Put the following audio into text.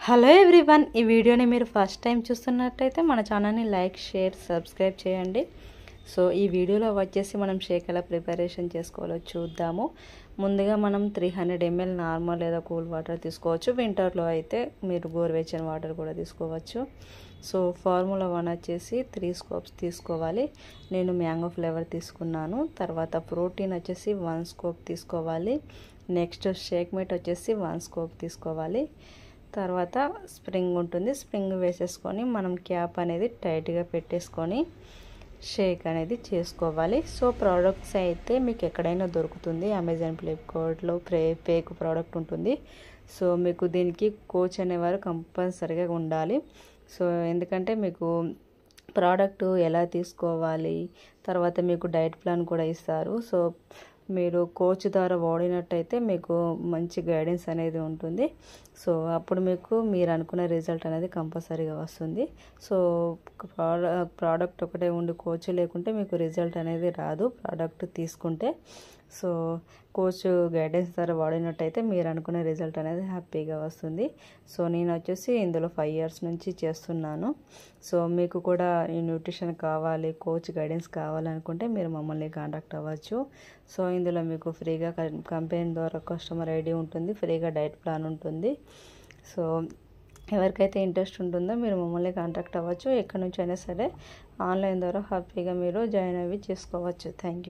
Hello everyone, ఈ వీడియోని మీరు ఫస్ట్ టైం చూస్తున్నట్టయితే మన ఛానల్ని లైక్, షేర్, సబ్స్క్రైబ్ చేయండి. సో ఈ వీడియోలో వచ్చేసి మనం షేక్ ఎలా ప్రిపరేషన్ చేసుకోవాలో చూద్దాము. ముందుగా మనం 300 ml నార్మల్ లేదా కూల్ వాటర్ తీసుకోవచ్చు. వింటర్లో అయితే మీరు గోరువెచ్చని వాటర్ కూడా తీసుకోవచ్చు. సో ఫార్ములా 1 వచ్చేసి 3 స్కూప్స్ తీసుకోవాలి. నేను మ్యాంగో ఫ్లేవర్ తీసుకున్నాను. తర్వాత ప్రోటీన్ వచ్చేసి 1 స్కూప్ తీసుకోవాలి. నెక్స్ట్ షేక్ మేట్ వచ్చేసి 1 స్కూప్ తీసుకోవాలి. తర్వాత స్ప్రింగ్ ఉంటుంది, స్ప్రింగ్ వేసేసుకొని మనం క్యాప్ అనేది టైట్గా పెట్టేసుకొని షేక్ అనేది చేసుకోవాలి. సో ప్రోడక్ట్స్ అయితే మీకు ఎక్కడైనా దొరుకుతుంది. అమెజాన్, ఫ్లిప్కార్ట్లో ఫేక్ ప్రోడక్ట్ ఉంటుంది. సో మీకు దీనికి కోచ్ అనేవారు కంపల్సరీగా ఉండాలి. సో ఎందుకంటే మీకు ప్రోడక్ట్ ఎలా తీసుకోవాలి, తర్వాత మీకు డైట్ ప్లాన్ కూడా ఇస్తారు. సో మీరు కోచ్ ద్వారా వాడినట్టయితే మీకు మంచి గైడెన్స్ అనేది ఉంటుంది. సో అప్పుడు మీకు మీరు అనుకున్న రిజల్ట్ అనేది కంపల్సరీగా వస్తుంది. సో ప్రోడక్ట్ ఒకటే ఉండి కోచ్ లేకుంటే మీకు రిజల్ట్ అనేది రాదు ప్రోడక్ట్ తీసుకుంటే. సో కోచ్ గైడెన్స్ ద్వారా వాడినట్టయితే మీరు అనుకునే రిజల్ట్ అనేది హ్యాపీగా వస్తుంది. సో నేను వచ్చేసి ఇందులో 5 years నుంచి చేస్తున్నాను. సో మీకు కూడా ఈ న్యూట్రిషన్ కావాలి, కోచ్ గైడెన్స్ కావాలనుకుంటే మీరు మమ్మల్ని కాంటాక్ట్ అవ్వచ్చు. సో ఇందులో మీకు ఫ్రీగా కంపెనీ ద్వారా కస్టమర్ ఐడి ఉంటుంది, ఫ్రీగా డైట్ ప్లాన్ ఉంటుంది. సో ఎవరికైతే ఇంట్రెస్ట్ ఉంటుందో మీరు మమ్మల్ని కాంటాక్ట్ అవ్వచ్చు. ఎక్కడి నుంచి అయినా సరే ఆన్లైన్ ద్వారా హ్యాపీగా మీరు జాయిన్ అవి చేసుకోవచ్చు. Thank you.